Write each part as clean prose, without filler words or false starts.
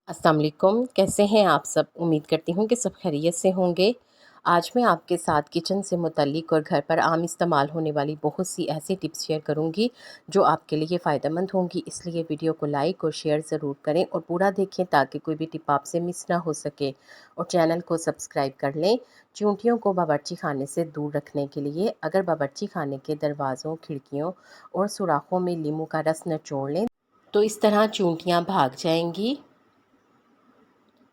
अस्सलाम वालेकुम। कैसे हैं आप सब? उम्मीद करती हूँ कि सब खैरियत से होंगे। आज मैं आपके साथ किचन से मुतल्लिक और घर पर आम इस्तेमाल होने वाली बहुत सी ऐसी टिप्स शेयर करूँगी जो आपके लिए फ़ायदेमंद होंगी। इसलिए वीडियो को लाइक और शेयर ज़रूर करें और पूरा देखें ताकि कोई भी टिप आपसे मिस ना हो सके। और चैनल को सब्सक्राइब कर लें। चींटियों को बावर्ची खाने से दूर रखने के लिए अगर बावर्ची खाने के दरवाज़ों, खिड़कियों और सुराखों में नींबू का रस निचोड़ लें तो इस तरह चींटियाँ भाग जाएंगी।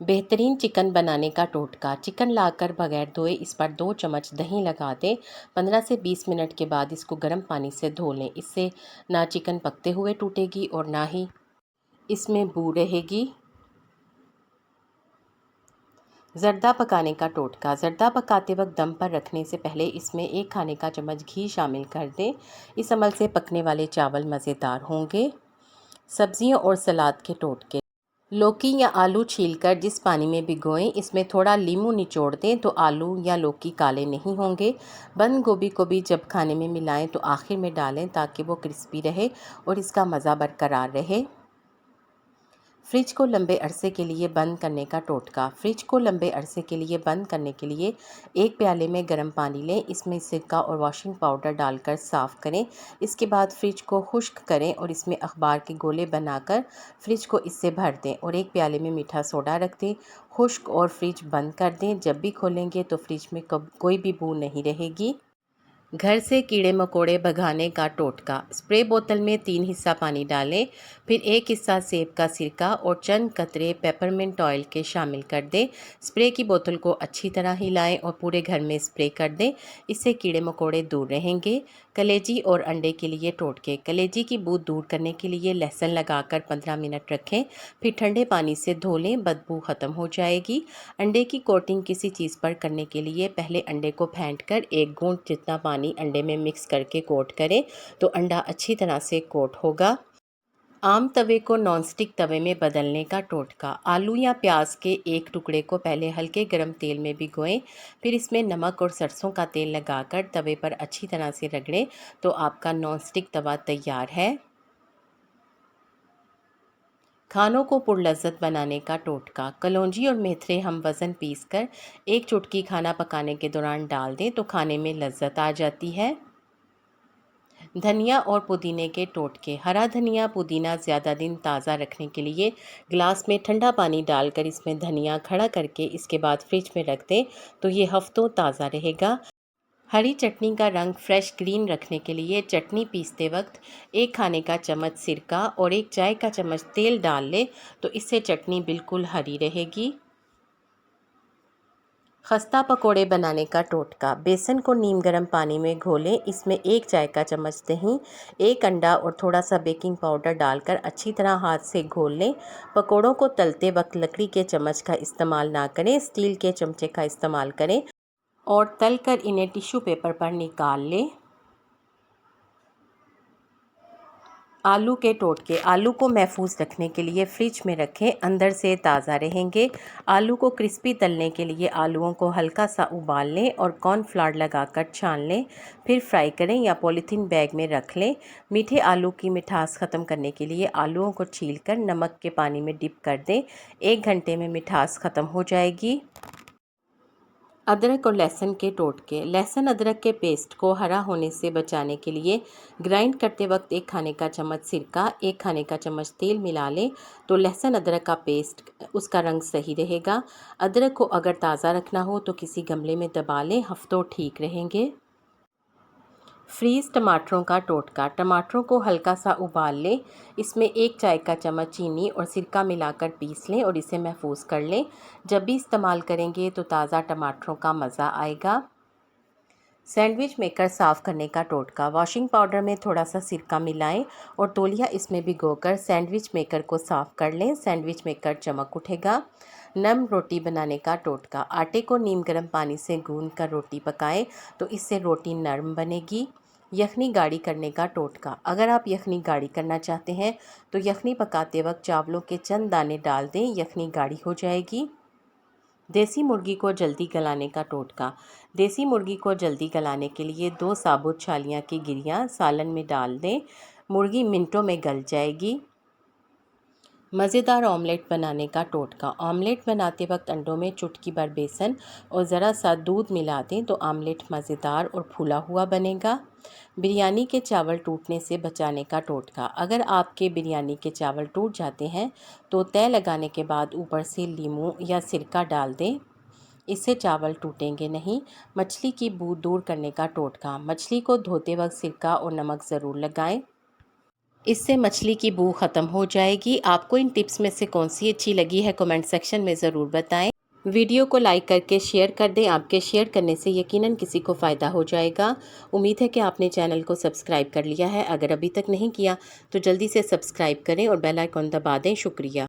बेहतरीन चिकन बनाने का टोटका। चिकन लाकर बगैर धोए इस पर 2 चम्मच दही लगा दें। 15 से 20 मिनट के बाद इसको गर्म पानी से धो लें। इससे ना चिकन पकते हुए टूटेगी और ना ही इसमें बू रहेगी। ज़र्दा पकाने का टोटका। ज़र्दा पकाते वक्त दम पर रखने से पहले इसमें 1 खाने का चम्मच घी शामिल कर दें। इस अमल से पकने वाले चावल मज़ेदार होंगे। सब्जियों और सलाद के टोटके। लौकी या आलू छीलकर जिस पानी में भिगोएं इसमें थोड़ा नींबू निचोड़ दें तो आलू या लौकी काले नहीं होंगे। बंद गोभी को भी जब खाने में मिलाएं तो आखिर में डालें ताकि वो क्रिस्पी रहे और इसका मज़ा बरकरार रहे। फ्रिज को लंबे अरसे के लिए बंद करने का टोटका। फ्रिज को लंबे अरसे के लिए बंद करने के लिए 1 प्याले में गर्म पानी लें। इसमें सिरका और वॉशिंग पाउडर डालकर साफ़ करें। इसके बाद फ्रिज को खुश्क करें और इसमें अखबार के गोले बनाकर फ्रिज को इससे भर दें और 1 प्याले में मीठा सोडा रख दें। खुश्क और फ्रिज बंद कर दें। जब भी खोलेंगे तो फ्रिज में कोई भी बू नहीं रहेगी। घर से कीड़े मकोड़े भगाने का टोटका। स्प्रे बोतल में 3 हिस्सा पानी डालें, फिर 1 हिस्सा सेब का सिरका और चंद कतरे पेपरमिंट ऑयल के शामिल कर दें। स्प्रे की बोतल को अच्छी तरह हिलाएं और पूरे घर में स्प्रे कर दें। इससे कीड़े मकोड़े दूर रहेंगे। कलेजी और अंडे के लिए टोटके। कलेजी की बू दूर करने के लिए लहसुन लगाकर 15 मिनट रखें, फिर ठंडे पानी से धो लें, बदबू ख़त्म हो जाएगी। अंडे की कोटिंग किसी चीज़ पर करने के लिए पहले अंडे को फेंटकर 1 घूंट जितना पानी अंडे में मिक्स करके कोट करें तो अंडा अच्छी तरह से कोट होगा। आम तवे को नॉनस्टिक तवे में बदलने का टोटका। आलू या प्याज के एक टुकड़े को पहले हल्के गर्म तेल में भिगोएं, फिर इसमें नमक और सरसों का तेल लगाकर तवे पर अच्छी तरह से रगड़ें तो आपका नॉनस्टिक तवा तैयार है। खानों को पुरलज़्ज़त बनाने का टोटका। कलौंजी और मेथरे हम वज़न पीस कर 1 चुटकी खाना पकाने के दौरान डाल दें तो खाने में लज्जत आ जाती है। धनिया और पुदीने के टोटके। हरा धनिया पुदीना ज़्यादा दिन ताज़ा रखने के लिए गिलास में ठंडा पानी डालकर इसमें धनिया खड़ा करके इसके बाद फ्रिज में रख दें तो ये हफ्तों ताज़ा रहेगा। हरी चटनी का रंग फ्रेश ग्रीन रखने के लिए चटनी पीसते वक्त 1 खाने का चम्मच सिरका और 1 चाय का चम्मच तेल डाल लें तो इससे चटनी बिल्कुल हरी रहेगी। खस्ता पकोड़े बनाने का टोटका। बेसन को नीम गर्म पानी में घोलें, इसमें 1 चाय का चम्मच दही, 1 अंडा और थोड़ा सा बेकिंग पाउडर डालकर अच्छी तरह हाथ से घोल लें। पकोड़ों को तलते वक्त लकड़ी के चम्मच का इस्तेमाल ना करें, स्टील के चमचे का इस्तेमाल करें और तलकर इन्हें टिश्यू पेपर पर निकाल लें। आलू के टोटके। आलू को महफूज रखने के लिए फ्रिज में रखें, अंदर से ताज़ा रहेंगे। आलू को क्रिस्पी तलने के लिए आलूओं को हल्का सा उबाल लें और कॉर्नफ्लावर लगाकर छान लें, फिर फ्राई करें या पॉलीथीन बैग में रख लें। मीठे आलू की मिठास ख़त्म करने के लिए आलूओं को छीलकर नमक के पानी में डिप कर दें। 1 घंटे में मिठास ख़त्म हो जाएगी। अदरक और लहसुन के टोटके। लहसुन अदरक के पेस्ट को हरा होने से बचाने के लिए ग्राइंड करते वक्त 1 खाने का चम्मच सिरका, 1 खाने का चम्मच तेल मिला लें तो लहसुन अदरक का पेस्ट उसका रंग सही रहेगा। अदरक को अगर ताज़ा रखना हो तो किसी गमले में दबा लें, हफ्तों ठीक रहेंगे। फ्रीज़ टमाटरों का टोटका। टमाटरों को हल्का सा उबाल लें, इसमें 1 चाय का चम्मच चीनी और सिरका मिलाकर पीस लें और इसे महफूज कर लें। जब भी इस्तेमाल करेंगे तो ताज़ा टमाटरों का मज़ा आएगा। सैंडविच मेकर साफ़ करने का टोटका। वॉशिंग पाउडर में थोड़ा सा सिरका मिलाएं और तौलिया इसमें भिगोकर सैंडविच मेकर को साफ़ कर लें। सैंडविच मेकर चमक उठेगा। नम रोटी बनाने का टोटका। आटे को नीम गर्म पानी से गूंद कर रोटी पकाएं तो इससे रोटी नरम बनेगी। यखनी गाढ़ी करने का टोटका। अगर आप यखनी गाढ़ी करना चाहते हैं तो यखनी पकाते वक्त चावलों के चंद दाने डाल दें, यखनी गाढ़ी हो जाएगी। देसी मुर्गी को जल्दी गलाने का टोटका। देसी मुर्गी को जल्दी गलाने के लिए 2 साबुत छालियाँ की गिरियाँ सालन में डाल दें, मुर्गी मिनटों में गल जाएगी। मज़ेदार ऑमलेट बनाने का टोटका। ऑमलेट बनाते वक्त अंडों में चुटकी भर बेसन और ज़रा सा दूध मिला दें तो ऑमलेट मज़ेदार और फूला हुआ बनेगा। बिरयानी के चावल टूटने से बचाने का टोटका। अगर आपके बिरयानी के चावल टूट जाते हैं तो तय लगाने के बाद ऊपर से नींबू या सिरका डाल दें, इससे चावल टूटेंगे नहीं। मछली की बू दूर करने का टोटका। मछली को धोते वक्त सिरका और नमक ज़रूर लगाएं, इससे मछली की बू ख़त्म हो जाएगी। आपको इन टिप्स में से कौन सी अच्छी लगी है कमेंट सेक्शन में ज़रूर बताएं। वीडियो को लाइक करके शेयर कर दें, आपके शेयर करने से यकीनन किसी को फ़ायदा हो जाएगा। उम्मीद है कि आपने चैनल को सब्सक्राइब कर लिया है। अगर अभी तक नहीं किया तो जल्दी से सब्सक्राइब करें और बेल आइकन दबा दें। शुक्रिया।